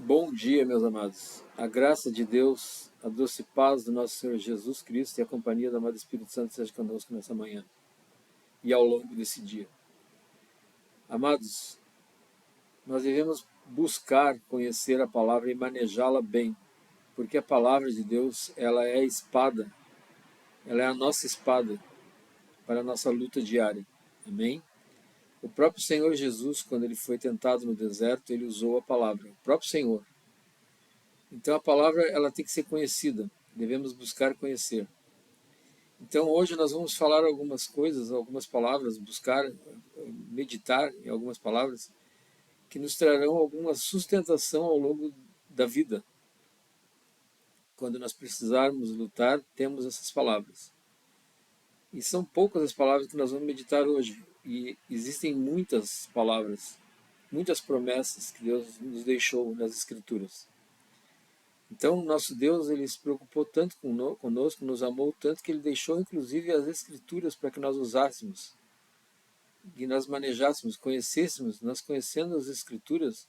Bom dia, meus amados. A graça de Deus, a doce paz do nosso Senhor Jesus Cristo e a companhia do amado Espírito Santo seja conosco nessa manhã e ao longo desse dia. Amados, nós devemos buscar conhecer a palavra e manejá-la bem, porque a palavra de Deus, ela é a espada, ela é a nossa espada para a nossa luta diária. Amém? O próprio Senhor Jesus, quando ele foi tentado no deserto, ele usou a palavra, o próprio Senhor. Então a palavra ela tem que ser conhecida, devemos buscar conhecer. Então hoje nós vamos falar algumas coisas, algumas palavras, buscar, meditar em algumas palavras que nos trarão alguma sustentação ao longo da vida. Quando nós precisarmos lutar, temos essas palavras. E são poucas as palavras que nós vamos meditar hoje. E existem muitas palavras, muitas promessas que Deus nos deixou nas Escrituras. Então, nosso Deus, ele se preocupou tanto conosco, nos amou tanto, que ele deixou, inclusive, as Escrituras para que nós usássemos, que nós manejássemos, conhecêssemos. Nós conhecendo as Escrituras,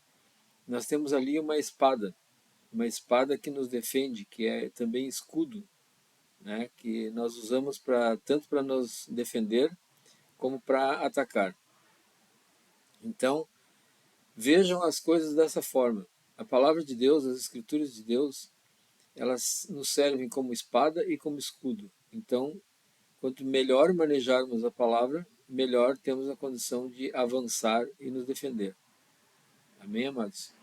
nós temos ali uma espada que nos defende, que é também escudo, né, que nós usamos tanto para nos defender, como para atacar. Então, vejam as coisas dessa forma. A palavra de Deus, as Escrituras de Deus, elas nos servem como espada e como escudo. Então, quanto melhor manejarmos a palavra, melhor temos a condição de avançar e nos defender. Amém, amados?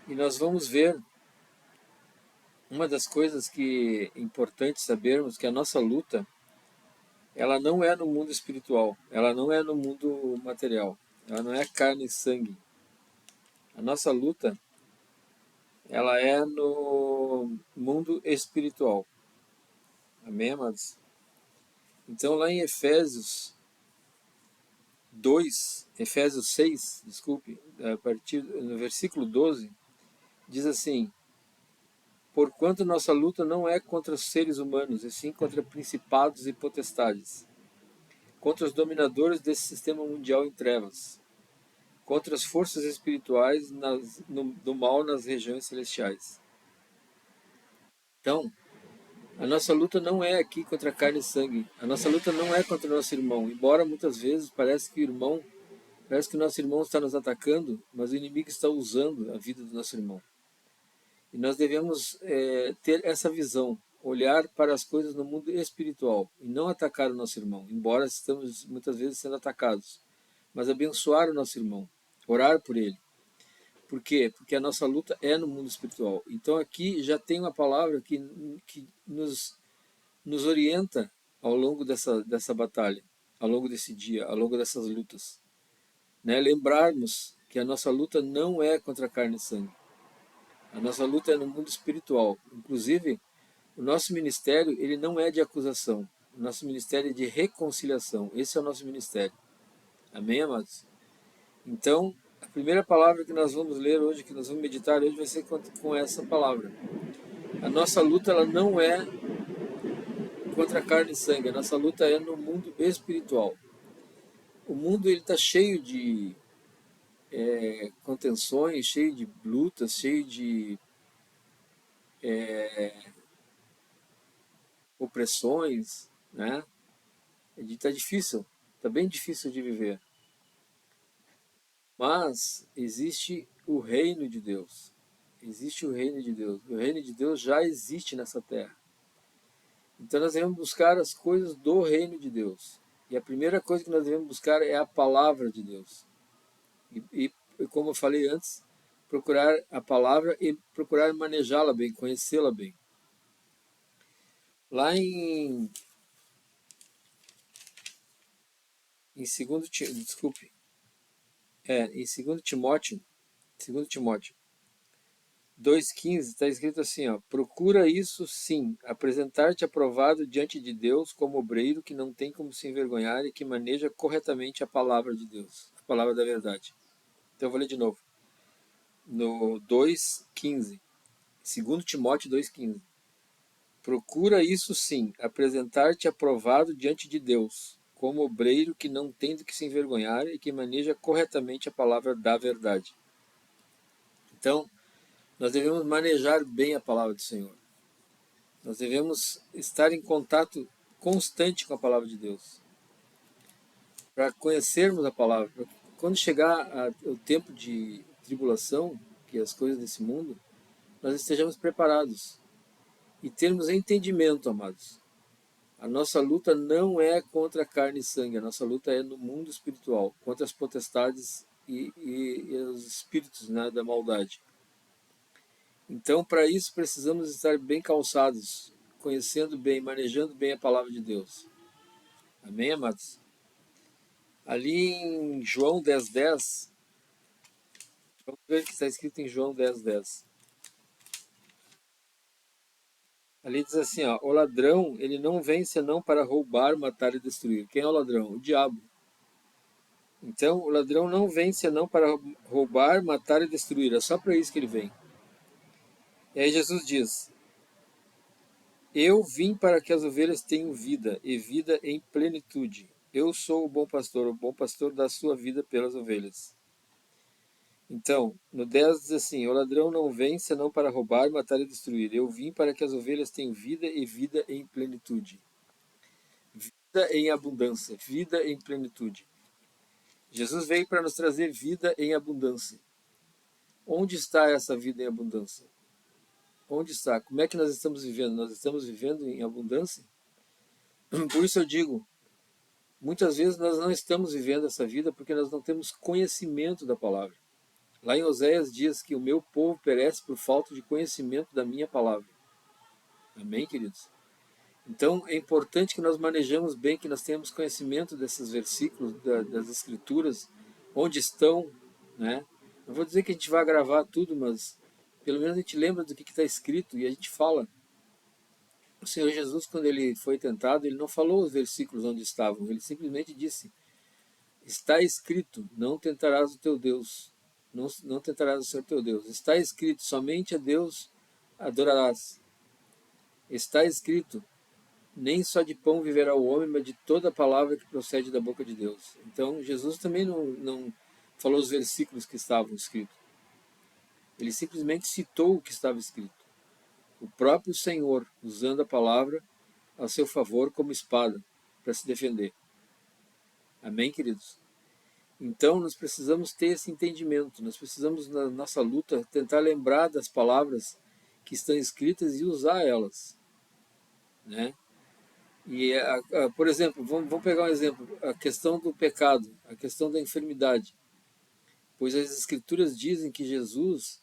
E nós vamos ver uma das coisas que é importante sabermos, que a nossa luta, ela não é no mundo espiritual, ela não é no mundo material, ela não é carne e sangue. A nossa luta, ela é no mundo espiritual. Amém, amados? Então, lá em Efésios 6, desculpe, a partir no versículo 12, diz assim: porquanto nossa luta não é contra os seres humanos, e sim contra principados e potestades, contra os dominadores desse sistema mundial em trevas, contra as forças espirituais do mal nas regiões celestiais. Então, a nossa luta não é aqui contra carne e sangue, a nossa luta não é contra o nosso irmão, embora muitas vezes parece que o nosso irmão está nos atacando, mas o inimigo está usando a vida do nosso irmão. E nós devemos ter essa visão, olhar para as coisas no mundo espiritual e não atacar o nosso irmão, embora estamos muitas vezes sendo atacados, mas abençoar o nosso irmão, orar por ele. Por quê? Porque a nossa luta é no mundo espiritual. Então aqui já tem uma palavra que nos orienta ao longo dessa batalha, ao longo desse dia, ao longo dessas lutas. Né? Lembrarmos que a nossa luta não é contra carne e sangue. A nossa luta é no mundo espiritual. Inclusive, o nosso ministério ele não é de acusação. O nosso ministério é de reconciliação. Esse é o nosso ministério. Amém, amados? Então, a primeira palavra que nós vamos ler hoje, que nós vamos meditar hoje, vai ser com essa palavra. A nossa luta ela não é contra carne e sangue. A nossa luta é no mundo espiritual. O mundo ele está cheio de contenções, cheio de lutas, cheio de opressões, né? Está difícil, está bem difícil de viver. Mas existe o reino de Deus. Existe o reino de Deus. O reino de Deus já existe nessa terra. Então nós devemos buscar as coisas do reino de Deus. E a primeira coisa que nós devemos buscar é a palavra de Deus. E como eu falei antes, procurar a palavra e procurar manejá-la bem, conhecê-la bem. Lá em 2 desculpe, em 2 Timóteo 2,15 está escrito assim, ó, procura isso sim, apresentar-te aprovado diante de Deus como obreiro que não tem como se envergonhar e que maneja corretamente a palavra de Deus, a palavra da verdade. Então eu vou ler de novo. No 2,15, 2 Timóteo 2,15. Procura isso sim, apresentar-te aprovado diante de Deus, como obreiro que não tem do que se envergonhar e que maneja corretamente a palavra da verdade. Então, Nós devemos manejar bem a palavra do Senhor. Nós devemos estar em contato constante com a palavra de Deus, para conhecermos a palavra. Quando chegar o tempo de tribulação, que é as coisas desse mundo, nós estejamos preparados e termos entendimento, amados. A nossa luta não é contra a carne e sangue, a nossa luta é no mundo espiritual, contra as potestades e os espíritos, né, da maldade. Então, para isso, precisamos estar bem calçados, conhecendo bem, manejando bem a palavra de Deus. Amém, amados? Ali em João 10:10, vamos ver o que está escrito em João 10:10. Ali diz assim, ó, o ladrão, ele não vem senão para roubar, matar e destruir. Quem é o ladrão? O diabo. Então, o ladrão não vem senão para roubar, matar e destruir. É só para isso que ele vem. E aí Jesus diz, eu vim para que as ovelhas tenham vida, e vida em plenitude. Eu sou o bom pastor dá sua vida pelas ovelhas. Então, no 10 diz assim, o ladrão não vem senão para roubar, matar e destruir. Eu vim para que as ovelhas tenham vida e vida em plenitude. Vida em abundância, vida em plenitude. Jesus veio para nos trazer vida em abundância. Onde está essa vida em abundância? Onde está? Como é que nós estamos vivendo? Nós estamos vivendo em abundância? Por isso eu digo, muitas vezes nós não estamos vivendo essa vida porque nós não temos conhecimento da palavra. Lá em Oséias diz que o meu povo perece por falta de conhecimento da minha palavra. Amém, queridos? Então é importante que nós manejemos bem, que nós tenhamos conhecimento desses versículos, das escrituras, onde estão, né? Não vou dizer que a gente vai gravar tudo, mas pelo menos a gente lembra do que está escrito e a gente fala. O Senhor Jesus, quando ele foi tentado, ele não falou os versículos onde estavam, ele simplesmente disse, está escrito, não tentarás o teu Deus, não tentarás o Senhor teu Deus. Está escrito, somente a Deus adorarás. Está escrito, nem só de pão viverá o homem, mas de toda a palavra que procede da boca de Deus. Então, Jesus também não falou os versículos que estavam escritos. Ele simplesmente citou o que estava escrito. O próprio Senhor, usando a palavra a seu favor como espada, para se defender. Amém, queridos? Então, nós precisamos ter esse entendimento. Nós precisamos, na nossa luta, tentar lembrar das palavras que estão escritas e usar elas, né? E, por exemplo, vamos pegar um exemplo, a questão do pecado, a questão da enfermidade. Pois as Escrituras dizem que Jesus,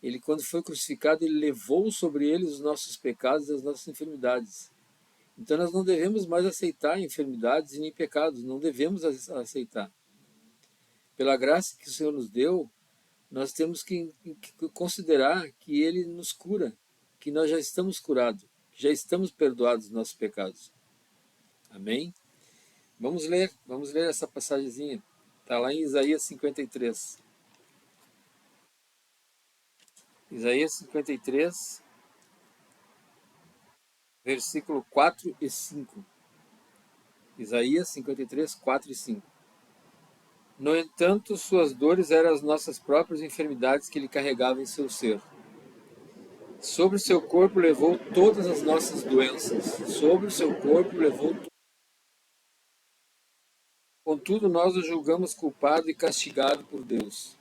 ele quando foi crucificado, ele levou sobre ele os nossos pecados e as nossas enfermidades. Então nós não devemos mais aceitar enfermidades e nem pecados, não devemos aceitar. Pela graça que o Senhor nos deu, nós temos que considerar que ele nos cura, que nós já estamos curados, que já estamos perdoados dos nossos pecados. Amém? Vamos ler essa passagemzinha. Está lá em Isaías 53. Isaías 53, versículo 4 e 5. Isaías 53, 4 e 5. No entanto, suas dores eram as nossas próprias enfermidades que ele carregava em seu ser. Sobre o seu corpo levou todas as nossas doenças. Sobre o seu corpo levou. Contudo, nós o julgamos culpado e castigado por Deus.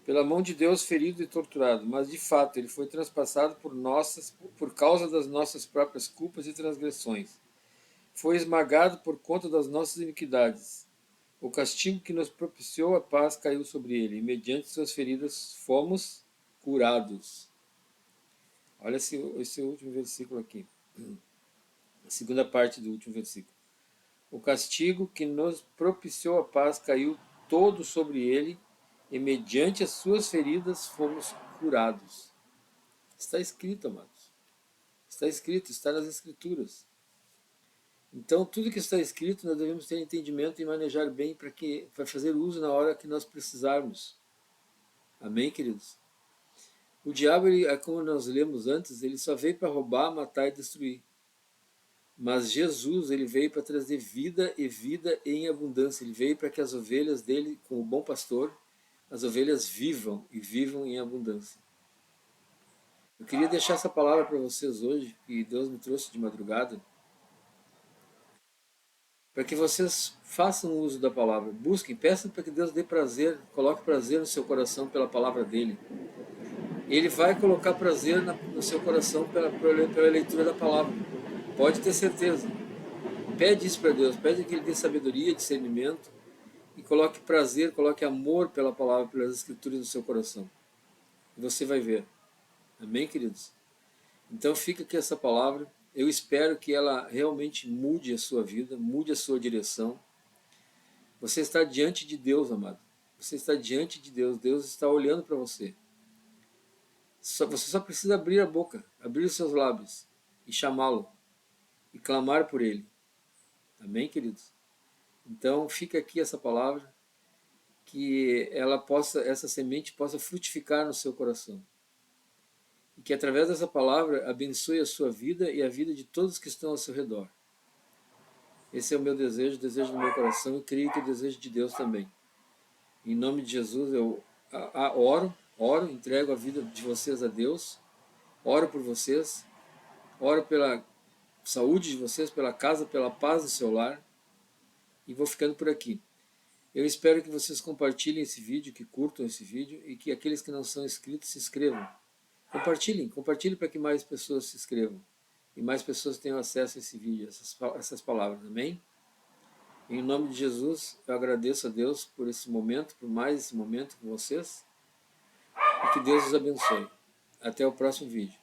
Pela mão de Deus ferido e torturado, mas de fato ele foi transpassado por causa das nossas próprias culpas e transgressões. Foi esmagado por conta das nossas iniquidades. O castigo que nos propiciou a paz caiu sobre ele, e mediante suas feridas fomos curados. Olha esse último versículo aqui, a segunda parte do último versículo. O castigo que nos propiciou a paz caiu todo sobre ele, e mediante as suas feridas fomos curados. Está escrito, amados. Está escrito, está nas Escrituras. Então, tudo que está escrito, nós devemos ter entendimento e manejar bem para fazer uso na hora que nós precisarmos. Amém, queridos? O diabo, como nós lemos antes, ele só veio para roubar, matar e destruir. Mas Jesus, ele veio para trazer vida e vida em abundância. Ele veio para que as ovelhas dele, como bom pastor, as ovelhas vivam e vivam em abundância. Eu queria deixar essa palavra para vocês hoje, que Deus me trouxe de madrugada, para que vocês façam uso da palavra, busquem, peçam para que Deus dê prazer, coloque prazer no seu coração pela palavra dele. Ele vai colocar prazer no seu coração pela leitura da palavra. Pode ter certeza. Pede isso para Deus, pede que Ele dê sabedoria, discernimento e coloque prazer, coloque amor pela palavra, pelas escrituras no seu coração. E você vai ver. Amém, queridos? Então fica aqui essa palavra. Eu espero que ela realmente mude a sua vida, mude a sua direção. Você está diante de Deus, amado. Você está diante de Deus. Deus está olhando para você. Você só precisa abrir a boca, abrir os seus lábios e chamá-lo e clamar por ele. Amém, queridos? Então fica aqui essa palavra, que essa semente possa frutificar no seu coração. E que através dessa palavra abençoe a sua vida e a vida de todos que estão ao seu redor. Esse é o meu desejo, o desejo do meu coração, e creio que é o desejo de Deus também. Em nome de Jesus eu oro, entrego a vida de vocês a Deus, oro por vocês, oro pela saúde de vocês, pela casa, pela paz do seu lar, e vou ficando por aqui. Eu espero que vocês compartilhem esse vídeo, que curtam esse vídeo, e que aqueles que não são inscritos se inscrevam. Compartilhem para que mais pessoas se inscrevam e mais pessoas tenham acesso a esse vídeo, essas palavras, amém? Em nome de Jesus, eu agradeço a Deus por esse momento, por mais esse momento com vocês, e que Deus os abençoe. Até o próximo vídeo.